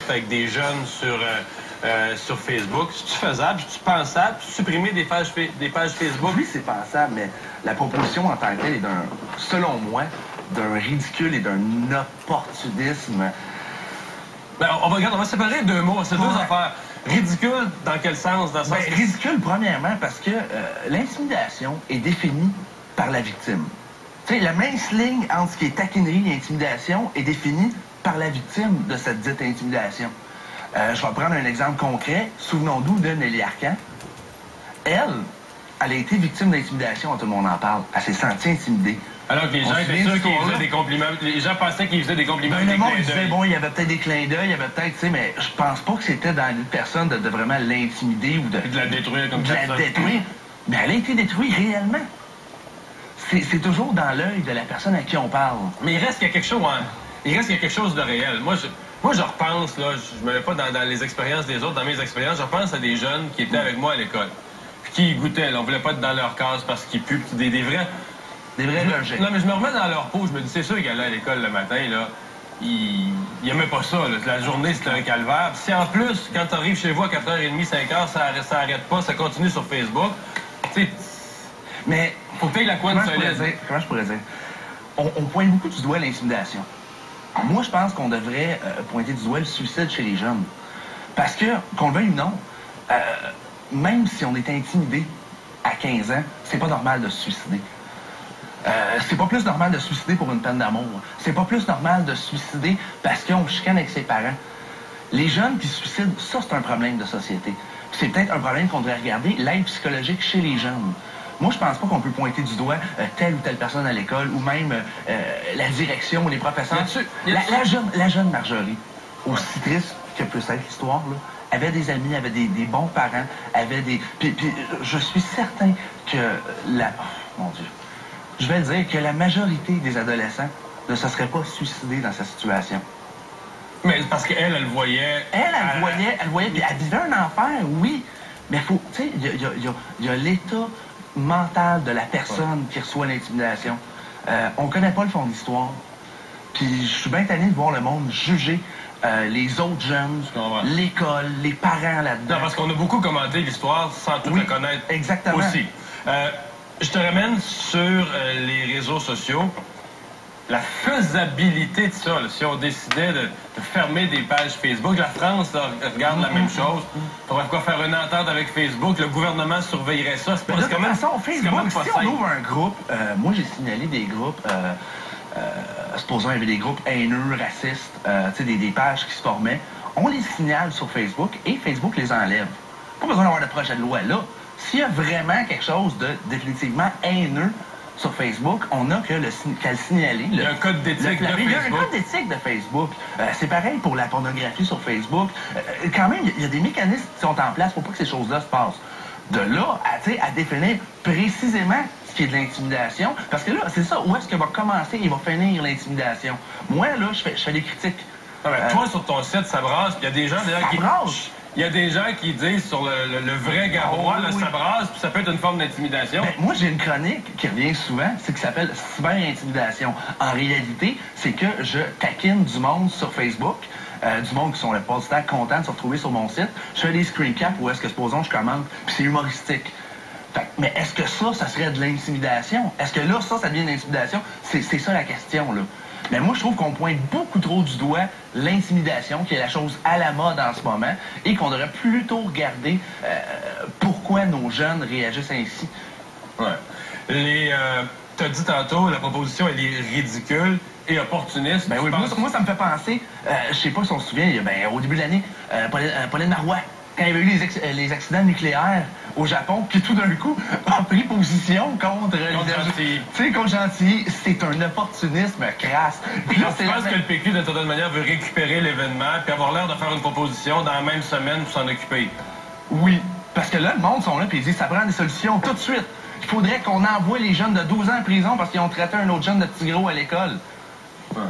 manifeste avec des jeunes sur Facebook. C'est-tu faisable? C'est-tu pensable? Supprimer des pages Facebook? Oui, c'est pensable, mais la proposition en tant que telle est selon moi, d'un ridicule et d'un opportunisme. Ben, on va séparer deux mots. C'est deux affaires. Ridicule, dans quel sens? Dans le sens ridicule, premièrement, parce que l'intimidation est définie par la victime. Tu sais, la mince ligne entre ce qui est taquinerie et intimidation est définie par la victime de cette dite intimidation. Je vais prendre un exemple concret. Souvenons-nous de Nelly Arcan. Elle a été victime d'intimidation, tout le monde en parle. Elle s'est sentie intimidée. Alors que les gens étaient sûrs qu'ils faisaient des compliments. Les gens pensaient qu'ils faisaient des compliments. Le monde disait, bon, il y avait peut-être des clins d'œil, il y avait peut-être, tu sais, mais je pense pas que c'était dans une personne de vraiment l'intimider ou de la détruire comme ça. De la détruire. Mais elle a été détruite réellement. C'est toujours dans l'œil de la personne à qui on parle. Mais il reste quelque chose, hein? Il reste quelque chose de réel. Moi, je repense, là, je me mets pas dans les expériences des autres, dans mes expériences, je repense à des jeunes qui étaient avec moi à l'école. Puis qui goûtaient, là, on voulait pas être dans leur case parce qu'ils puent, des vrais... Des vrais logés. Non, mais je me remets dans leur peau, je me dis, c'est sûr qu'ils allaient à l'école le matin, là, ils aimaient pas ça, là. La journée, c'était un calvaire. Puis si en plus, quand tu arrives chez vous à 4h30, 5h, ça arrête pas, ça continue sur Facebook, tu sais... Mais... Faut que tu aies la couenne solide. Comment je pourrais dire? On pointe beaucoup du doigt l'intimidation. Moi, je pense qu'on devrait pointer du doigt le suicide chez les jeunes. Parce que, qu'on le veuille ou non, même si on est intimidé à 15 ans, c'est pas normal de se suicider. C'est pas plus normal de se suicider pour une peine d'amour. C'est pas plus normal de se suicider parce qu'on chicane avec ses parents. Les jeunes qui se suicident, ça, c'est un problème de société. C'est peut-être un problème qu'on devrait regarder, l'aide psychologique chez les jeunes. Moi, je pense pas qu'on peut pointer du doigt telle ou telle personne à l'école, ou même la direction ou les professeurs. La jeune Marjorie, aussi triste que peut être l'histoire, là, avait des amis, avait des bons parents, avait des... Puis je suis certain que la... Oh, mon Dieu. Je vais dire que la majorité des adolescents ne se seraient pas suicidés dans cette situation. Mais parce qu'elle, elle voyait... Elle voyait, puis elle vivait un enfer, oui. Mais faut... Tu sais, il y a l'état mental de la personne qui reçoit l'intimidation. On connaît pas le fond de l'histoire. Puis je suis bien tanné de voir le monde juger les autres jeunes, l'école, les parents là-dedans. Non, parce qu'on a beaucoup commenté l'histoire sans tout le connaître. Exactement. Aussi. Je te ramène sur les réseaux sociaux. La faisabilité de ça, là, si on décidait de fermer des pages Facebook, la France là, regarde la même chose. Il faudrait quoi faire une entente avec Facebook, le gouvernement surveillerait ça. C'est pas de toute façon, Facebook, si on ouvre un groupe, moi j'ai signalé des groupes, supposons qu'il y avait des groupes haineux, racistes, des pages qui se formaient, on les signale sur Facebook et Facebook les enlève. Pas besoin d'avoir de projet de loi là. S'il y a vraiment quelque chose de définitivement haineux sur Facebook, on n'a qu'à le signaler. Il y a un code d'éthique de Facebook. Il y a un code d'éthique de Facebook. C'est pareil pour la pornographie sur Facebook. Quand même, il y a des mécanismes qui sont en place pour pas que ces choses-là se passent. De là à définir précisément ce qui est de l'intimidation, parce que là, c'est ça, où est-ce que va commencer et va finir l'intimidation? Moi, là, je fais des critiques. Toi, sur ton site, ça brasse, puis il y a des gens d'ailleurs qui... Il y a des gens qui disent sur le vrai garrot, ça brasse, puis ça peut être une forme d'intimidation. Moi, j'ai une chronique qui revient souvent, c'est qui s'appelle Cyber-intimidation. En réalité, c'est que je taquine du monde sur Facebook, du monde qui sont le pas du temps contents de se retrouver sur mon site. Je fais des screen caps où est-ce que, supposons, je commente, puis c'est humoristique. Mais est-ce que ça serait de l'intimidation? Est-ce que là, ça devient de l'intimidation? C'est ça la question, là. Mais moi, je trouve qu'on pointe beaucoup trop du doigt l'intimidation, qui est la chose à la mode en ce moment, et qu'on devrait plutôt regarder pourquoi nos jeunes réagissent ainsi. Ouais. T'as dit tantôt, la proposition, elle est ridicule et opportuniste. Ben oui, moi, ça me fait penser, je sais pas si on se souvient, au début de l'année, Pauline Marois, quand il y avait eu les accidents nucléaires au Japon, puis tout d'un coup, a pris position contre Gentil. Tu sais, contre Gentil, c'est un opportunisme crasse. Puis là, tu penses que le PQ, d'une certaine manière, veut récupérer l'événement, puis avoir l'air de faire une proposition dans la même semaine pour s'en occuper? Oui, parce que là, le monde sont là, puis ils disent, ça prend des solutions tout de suite. Il faudrait qu'on envoie les jeunes de 12 ans en prison parce qu'ils ont traité un autre jeune de petit gros à l'école. Ouais.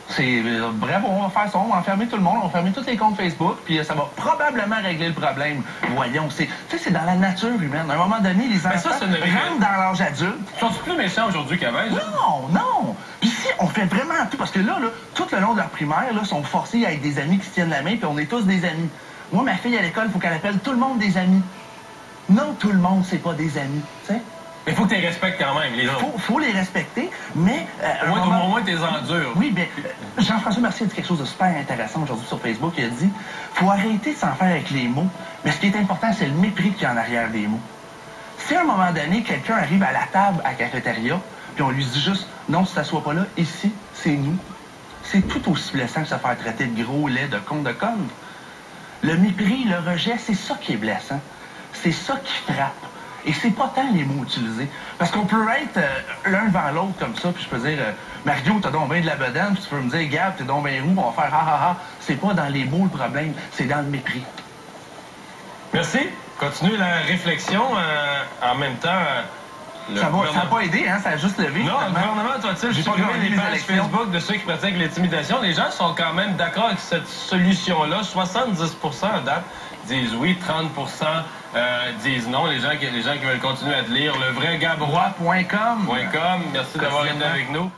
C'est bravo, on va faire ça, on va enfermer tout le monde, on va fermer tous les comptes Facebook, puis ça va probablement régler le problème. Voyons, c'est dans la nature humaine. À un moment donné, les enfants rentrent dans l'âge adulte. Sont-ils plus méchants aujourd'hui qu'avant? Non. Puis si on fait vraiment tout. Parce que là, tout le long de leur primaire, là, sont forcés à être des amis qui se tiennent la main, puis on est tous des amis. Moi, ma fille à l'école, il faut qu'elle appelle tout le monde des amis. Non, tout le monde, c'est pas des amis, tu sais. Mais il faut que tu les respectes quand même, les autres. Faut les respecter, mais... Au moins, tu les endures. Oui, mais Jean-François Mercier a dit quelque chose de super intéressant aujourd'hui sur Facebook. Il a dit, faut arrêter de s'en faire avec les mots, mais ce qui est important, c'est le mépris qu'il y a en arrière des mots. Si à un moment donné, quelqu'un arrive à la table à la cafétéria, puis on lui dit juste, non, tu t'assois pas là, ici, c'est nous, c'est tout aussi blessant que se faire traiter de gros, laid, de con, de conne. Le mépris, le rejet, c'est ça qui est blessant. C'est ça qui frappe. Et c'est pas tant les mots utilisés. Parce qu'on peut être l'un devant l'autre comme ça, puis je peux dire, Mario, t'as donc bien de la bedaine, puis tu peux me dire, Gab, t'es donc bien roux, on va faire ha ha ha. C'est pas dans les mots le problème, c'est dans le mépris. Merci. Continue la réflexion. En même temps, ça n'a pas aidé, hein? Ça a juste levé. Non, le gouvernement doit-il supprimer les pages Facebook de ceux qui pratiquent l'intimidation? Les gens sont quand même d'accord avec cette solution-là. 70% à date disent oui, 30% disent non. Les gens qui veulent continuer à te lire, le vrai Gabrois.com. Merci d'avoir été avec nous.